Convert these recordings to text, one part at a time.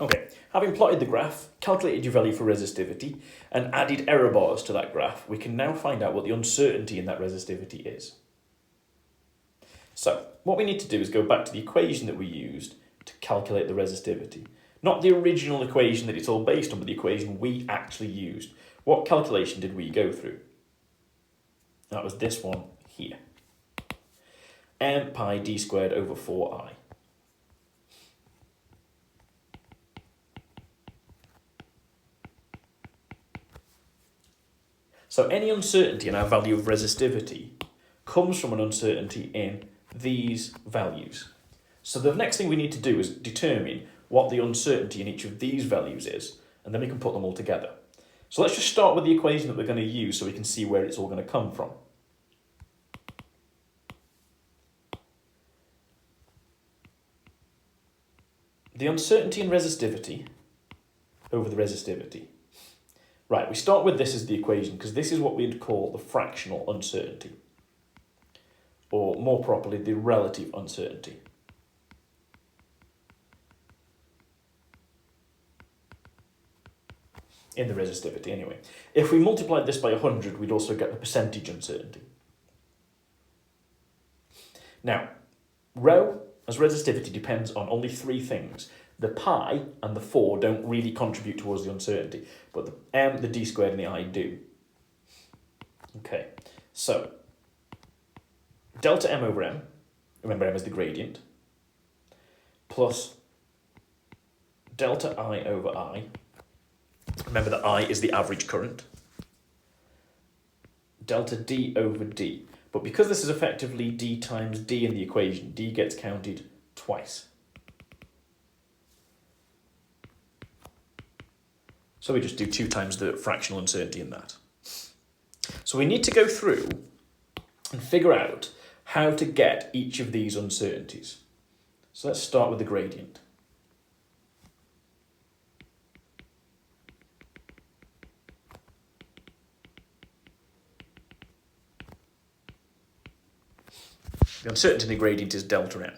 Okay, having plotted the graph, calculated your value for resistivity, and added error bars to that graph, we can now find out what the uncertainty in that resistivity is. So, what we need to do is go back to the equation that we used to calculate the resistivity. Not the original equation that it's all based on, but the equation we actually used. What calculation did we go through? That was this one here. M pi d squared over 4i. So any uncertainty in our value of resistivity comes from an uncertainty in these values. So the next thing we need to do is determine what the uncertainty in each of these values is, and then we can put them all together. So let's just start with the equation that we're going to use so we can see where it's all going to come from. The uncertainty in resistivity over the resistivity. Right, we start with this as the equation because this is what we'd call the fractional uncertainty, or more properly, the relative uncertainty. In the resistivity, anyway. If we multiplied this by 100, we'd also get the percentage uncertainty. Now, rho as resistivity depends on only three things. The pi and the 4 don't really contribute towards the uncertainty, but the m, the d squared, and the I do. Okay, so delta m over m, remember m is the gradient, plus delta I over I, remember that I is the average current, delta d over d. But because this is effectively d times d in the equation, d gets counted twice. So we just do 2 times the fractional uncertainty in that. So we need to go through and figure out how to get each of these uncertainties. So let's start with the gradient. The uncertainty in the gradient is delta m.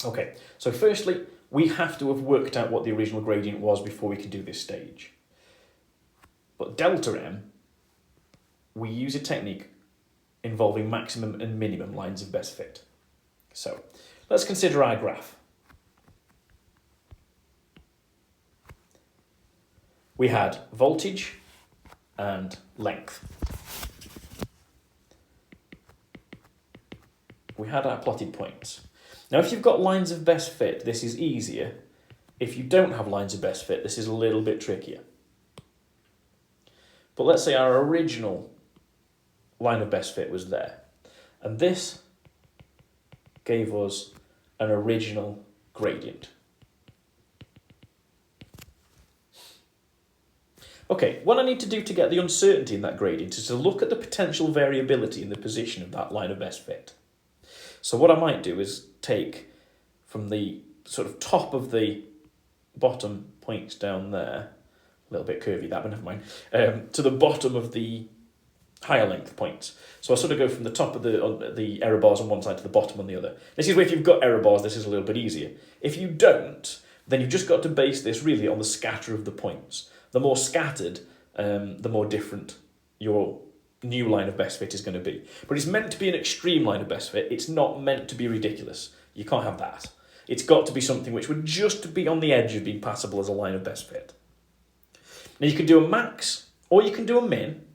Okay, so firstly, we have to have worked out what the original gradient was before we can do this stage. But delta m, we use a technique involving maximum and minimum lines of best fit. So let's consider our graph. We had voltage and length. We had our plotted points. Now, if you've got lines of best fit, this is easier. If you don't have lines of best fit, this is a little bit trickier. But let's say our original line of best fit was there. And this gave us an original gradient. Okay, what I need to do to get the uncertainty in that gradient is to look at the potential variability in the position of that line of best fit. So what I might do is take from the sort of top of the bottom points down there, a little bit curvy that, but never mind, to the bottom of the higher length points. So I sort of go from the top of the error bars on one side to the bottom on the other. This is where if you've got error bars, this is a little bit easier. If you don't, then you've just got to base this really on the scatter of the points. The more scattered, the more different your new line of best fit is going to be. But it's meant to be an extreme line of best fit. It's not meant to be ridiculous. You can't have that. It's got to be something which would just be on the edge of being passable as a line of best fit. Now you can do a max or you can do a min.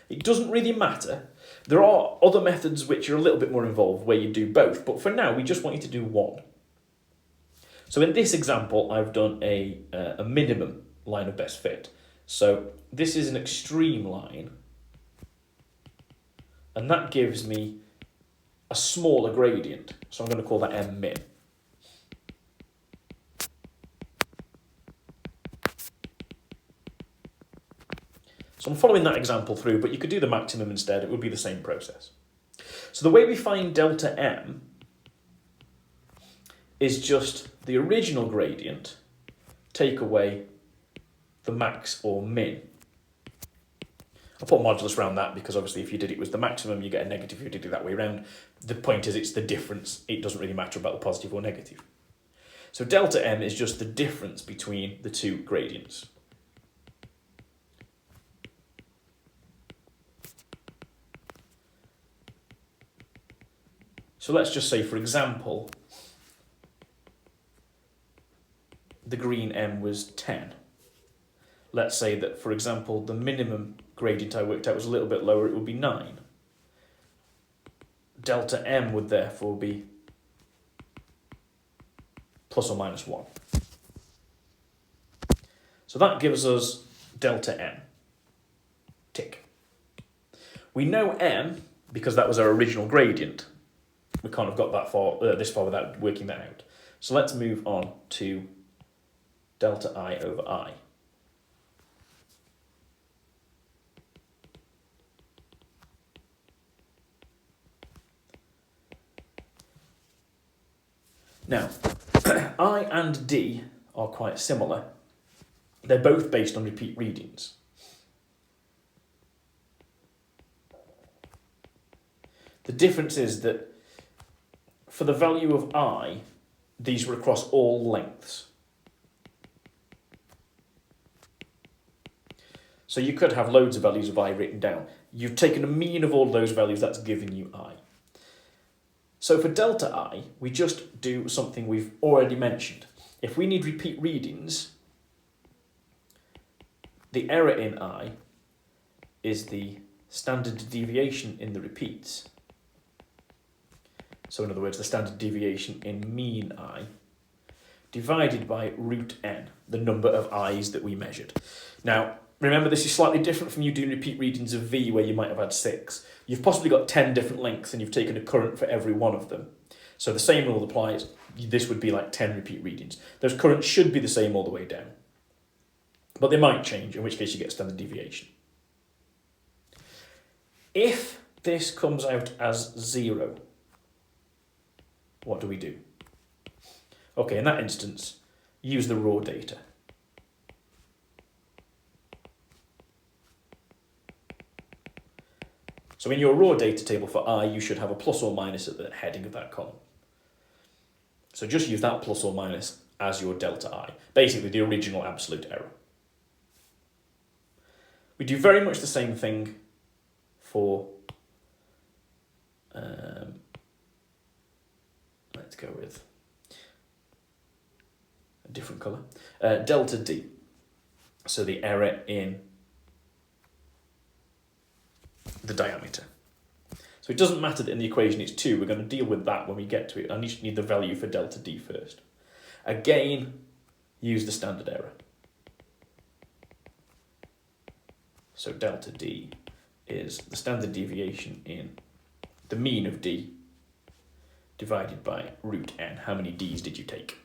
It doesn't really matter. There are other methods which are a little bit more involved where you do both, but for now we just want you to do one. So in this example, I've done a minimum line of best fit. So this is an extreme line, and that gives me a smaller gradient. So I'm going to call that M min. So I'm following that example through, but you could do the maximum instead. It would be the same process. So the way we find delta M is just the original gradient take away the max or min. I'll put modulus around that because obviously if you did it was the maximum, you get a negative. If you did it that way around, the point is it's the difference. It doesn't really matter about the positive or negative. So delta m is just the difference between the two gradients. So let's just say, for example, the green m was 10. Let's say that, for example, the minimum gradient I worked out was a little bit lower, it would be 9. Delta m would therefore be plus or minus 1. So that gives us delta m. Tick. We know m because that was our original gradient. We can't have got that far, this far without working that out. So let's move on to delta I over I. Now, I and D are quite similar. They're both based on repeat readings. The difference is that for the value of I, these were across all lengths. So you could have loads of values of I written down. You've taken a mean of all those values, that's giving you I. So for delta I, we just do something we've already mentioned. If we need repeat readings, the error in I is the standard deviation in the repeats. So in other words, the standard deviation in mean I divided by root n, the number of i's that we measured. Now, remember, this is slightly different from you doing repeat readings of V where you might have had 6. You've possibly got 10 different lengths and you've taken a current for every one of them. So the same rule applies. This would be like 10 repeat readings. Those currents should be the same all the way down. But they might change, in which case you get standard deviation. If this comes out as 0, what do we do? Okay, in that instance, use the raw data. So in your raw data table for I, you should have a plus or minus at the heading of that column. So just use that plus or minus as your delta I, basically the original absolute error. We do very much the same thing for, let's go with a different colour, delta D. So the error in the diameter. So it doesn't matter that in the equation it's 2, we're going to deal with that when we get to it. I just need the value for delta D first. Again, use the standard error. So delta D is the standard deviation in the mean of D divided by root n. How many D's did you take?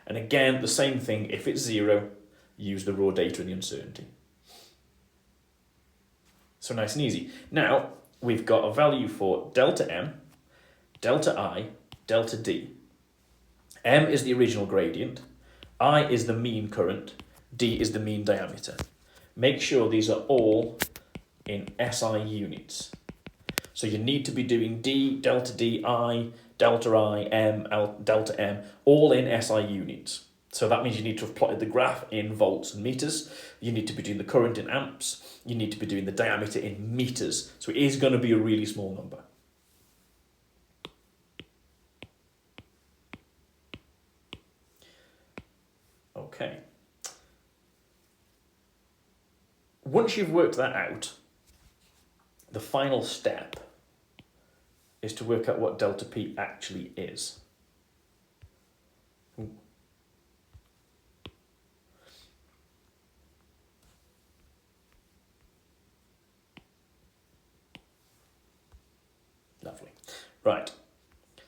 And again, the same thing, if it's 0, use the raw data and the uncertainty. So nice and easy. Now, we've got a value for delta M, delta I, delta D. M is the original gradient, I is the mean current, D is the mean diameter. Make sure these are all in SI units. So you need to be doing D, delta D, I, delta I, M, delta M, all in SI units. So that means you need to have plotted the graph in volts and meters. You need to be doing the current in amps. You need to be doing the diameter in meters. So it is going to be a really small number. Okay. Once you've worked that out, the final step is to work out what delta P actually is. Lovely. Right.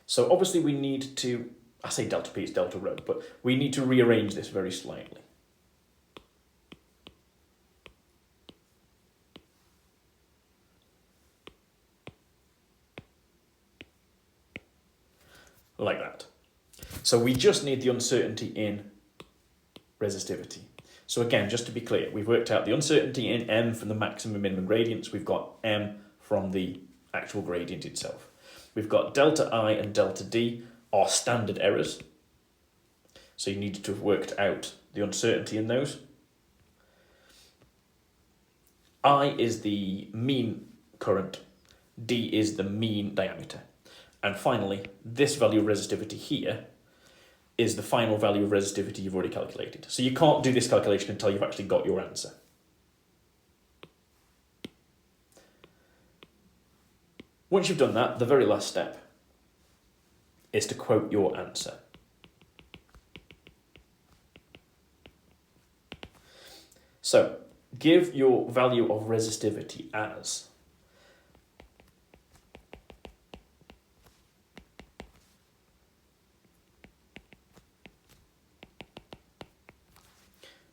So obviously we need to, I say delta P, it's delta rho, but we need to rearrange this very slightly. Like that. So we just need the uncertainty in resistivity. So again, just to be clear, we've worked out the uncertainty in M from the maximum and minimum gradients. We've got M from the actual gradient itself. We've got delta I and delta D are standard errors. So you needed to have worked out the uncertainty in those. I is the mean current, D is the mean diameter. And finally, this value of resistivity here is the final value of resistivity you've already calculated. So you can't do this calculation until you've actually got your answer. Once you've done that, the very last step is to quote your answer. So, give your value of resistivity as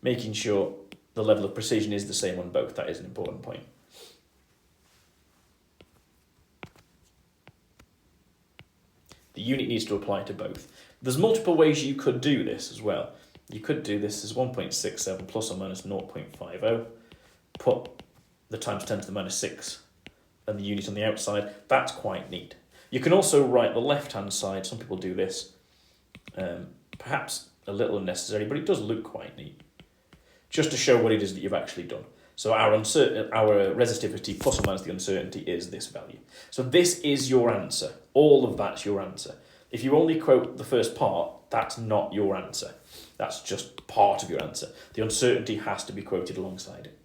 making sure the level of precision is the same on both. That is an important point. The unit needs to apply to both. There's multiple ways you could do this as well. You could do this as 1.67 plus or minus 0.50, put the times 10 to the minus 6 and the unit on the outside. That's quite neat. You can also write the left-hand side. Some people do this. Perhaps a little unnecessary, but it does look quite neat. Just to show what it is that you've actually done. So our resistivity plus or minus the uncertainty is this value. So this is your answer. All of that's your answer. If you only quote the first part, that's not your answer. That's just part of your answer. The uncertainty has to be quoted alongside it.